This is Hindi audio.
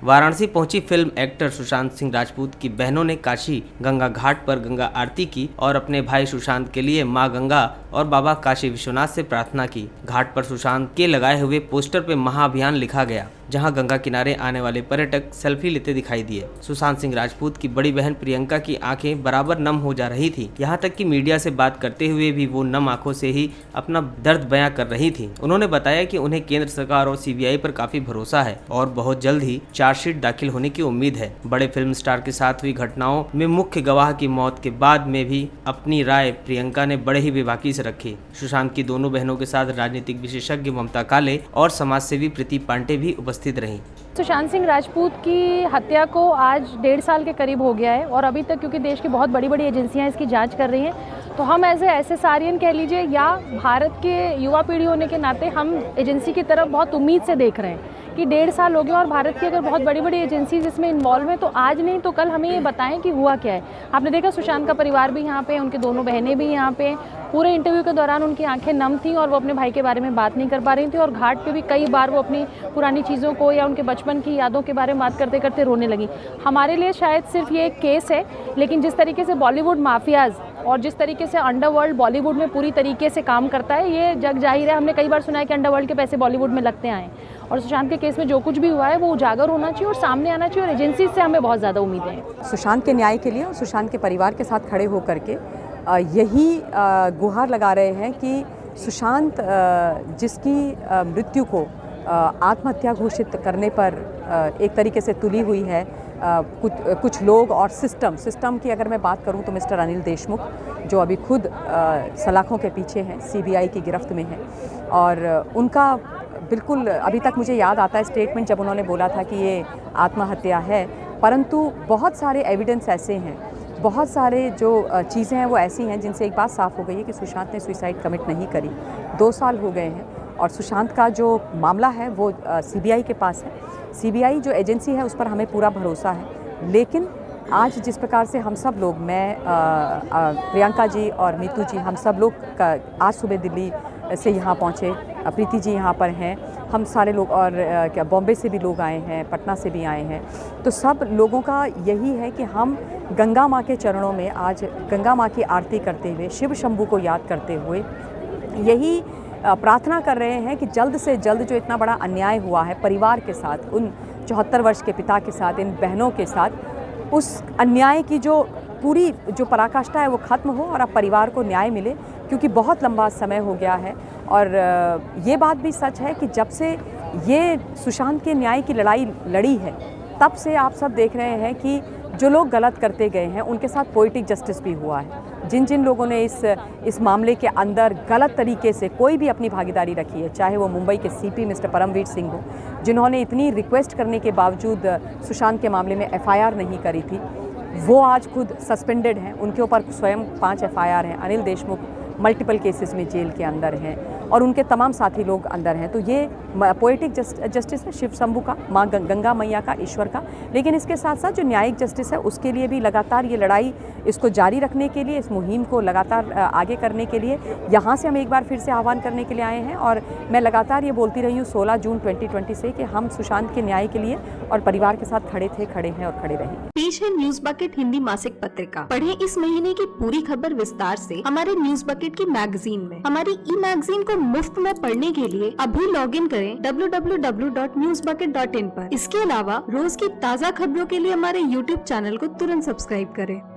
वाराणसी पहुंची फिल्म एक्टर सुशांत सिंह राजपूत की बहनों ने काशी गंगा घाट पर गंगा आरती की और अपने भाई सुशांत के लिए मां गंगा और बाबा काशी विश्वनाथ से प्रार्थना की। घाट पर सुशांत के लगाए हुए पोस्टर पे महाअभियान लिखा गया, जहां गंगा किनारे आने वाले पर्यटक सेल्फी लेते दिखाई दिए। सुशांत सिंह राजपूत की बड़ी बहन प्रियंका की आंखें बराबर नम हो जा रही थी। यहां तक कि मीडिया से बात करते हुए भी वो नम आंखों से ही अपना दर्द बयां कर रही थी। उन्होंने बताया कि उन्हें केंद्र सरकार और सीबीआई पर काफी भरोसा है और बहुत जल्द ही चार्जशीट दाखिल होने की उम्मीद है। बड़े फिल्म स्टार के साथ हुई घटनाओं में मुख्य गवाह की मौत के बाद में भी अपनी राय प्रियंका ने बड़े ही बेबाकी से रखी। सुशांत की दोनों बहनों के साथ राजनीतिक विशेषज्ञ ममता काले और समाजसेवी प्रीति पांडे भी उपस्थित रहीं। सुशांत सिंह राजपूत की हत्या को आज 1.5 साल के करीब हो गया है और अभी तक क्योंकि देश की बहुत बड़ी बड़ी एजेंसियां इसकी जांच कर रही हैं, तो हम एज ए एसएसआरियन कह लीजिए या भारत के युवा पीढ़ी होने के नाते हम एजेंसी की तरफ बहुत उम्मीद से देख रहे हैं कि 1.5 साल हो गया और भारत की अगर बहुत बड़ी बड़ी एजेंसीज इसमें इन्वॉल्व हैं तो आज नहीं तो कल हमें ये बताएं कि हुआ क्या है। आपने देखा सुशांत का परिवार भी यहाँ पे, उनके दोनों बहनें भी यहाँ पे। पूरे इंटरव्यू के दौरान उनकी आंखें नम थीं और वो अपने भाई के बारे में बात नहीं कर पा रही थी और घाट पे भी कई बार वो अपनी पुरानी चीज़ों को या उनके बचपन की यादों के बारे में बात करते करते रोने लगी। हमारे लिए शायद सिर्फ ये एक केस है, लेकिन जिस तरीके से बॉलीवुड माफियाज़ और जिस तरीके से अंडरवर्ल्ड बॉलीवुड में पूरी तरीके से काम करता है, ये जग जाहिर है। हमने कई बार सुना है कि अंडरवर्ल्ड के पैसे बॉलीवुड में लगते आए और सुशांत के केस में जो कुछ भी हुआ है वो उजागर होना चाहिए और सामने आना चाहिए और एजेंसी से हमें बहुत ज़्यादा उम्मीदें हैं। सुशांत के न्याय के लिए और सुशांत के परिवार के साथ खड़े होकर के यही गुहार लगा रहे हैं कि सुशांत जिसकी मृत्यु को आत्महत्या घोषित करने पर एक तरीके से तुली हुई है कुछ लोग और सिस्टम की अगर मैं बात करूं तो मिस्टर अनिल देशमुख जो अभी खुद सलाखों के पीछे हैं, सीबीआई की गिरफ्त में हैं और उनका बिल्कुल अभी तक मुझे याद आता है स्टेटमेंट जब उन्होंने बोला था कि ये आत्महत्या है, परंतु बहुत सारे एविडेंस ऐसे हैं, बहुत सारे जो चीज़ें हैं वो ऐसी हैं जिनसे एक बात साफ़ हो गई है कि सुशांत ने सुसाइड कमिट नहीं करी। 2 साल हो गए हैं और सुशांत का जो मामला है वो सीबीआई के पास है। सीबीआई जो एजेंसी है उस पर हमें पूरा भरोसा है, लेकिन आज जिस प्रकार से हम सब लोग, मैं प्रियंका जी और मीतू जी, हम सब लोग आज सुबह दिल्ली से यहाँ पहुँचे, प्रीति जी यहाँ पर हैं, हम सारे लोग और क्या बॉम्बे से भी लोग आए हैं, पटना से भी आए हैं, तो सब लोगों का यही है कि हम गंगा माँ के चरणों में आज गंगा माँ की आरती करते हुए, शिव शंभू को याद करते हुए यही प्रार्थना कर रहे हैं कि जल्द से जल्द जो इतना बड़ा अन्याय हुआ है परिवार के साथ, उन 74 वर्ष के पिता के साथ, इन बहनों के साथ, उस अन्याय की जो पूरी जो पराकाष्ठा है वो ख़त्म हो और अब परिवार को न्याय मिले, क्योंकि बहुत लंबा समय हो गया है। और ये बात भी सच है कि जब से ये सुशांत के न्याय की लड़ाई लड़ी है तब से आप सब देख रहे हैं कि जो लोग गलत करते गए हैं उनके साथ पोइटिक जस्टिस भी हुआ है। जिन जिन लोगों ने इस मामले के अंदर गलत तरीके से कोई भी अपनी भागीदारी रखी है, चाहे वो मुंबई के सीपी मिस्टर परमवीर सिंह हो, जिन्होंने इतनी रिक्वेस्ट करने के बावजूद सुशांत के मामले में एफआईआर नहीं करी थी, वो आज खुद सस्पेंडेड हैं। उनके ऊपर स्वयं 5 एफआईआर हैं। अनिल देशमुख मल्टीपल केसेस में जेल के अंदर हैं और उनके तमाम साथी लोग अंदर हैं। तो ये पोएटिक जस्टिस है शिव शंभू का, माँ गंगा मैया का, ईश्वर का, लेकिन इसके साथ साथ जो न्यायिक जस्टिस है उसके लिए भी लगातार ये लड़ाई इसको जारी रखने के लिए, इस मुहिम को लगातार आगे करने के लिए यहाँ से हम एक बार फिर से आह्वान करने के लिए आए हैं। और मैं लगातार ये बोलती रही हूँ 16 जून 2020 से कि हम सुशांत के न्याय के लिए और परिवार के साथ खड़े थे, खड़े हैं और खड़े रहेंगे। पेश है न्यूज बकेट हिंदी मासिक पत्रिका। पढ़ें इस महीने की पूरी खबर विस्तार से हमारे न्यूज बकेट की मैगजीन में। हमारी ई मैगजीन को मुफ्त में पढ़ने के लिए अभी लॉग इन करें www.newsbucket.in पर। इसके अलावा रोज की ताज़ा खबरों के लिए हमारे YouTube चैनल को तुरंत सब्सक्राइब करें।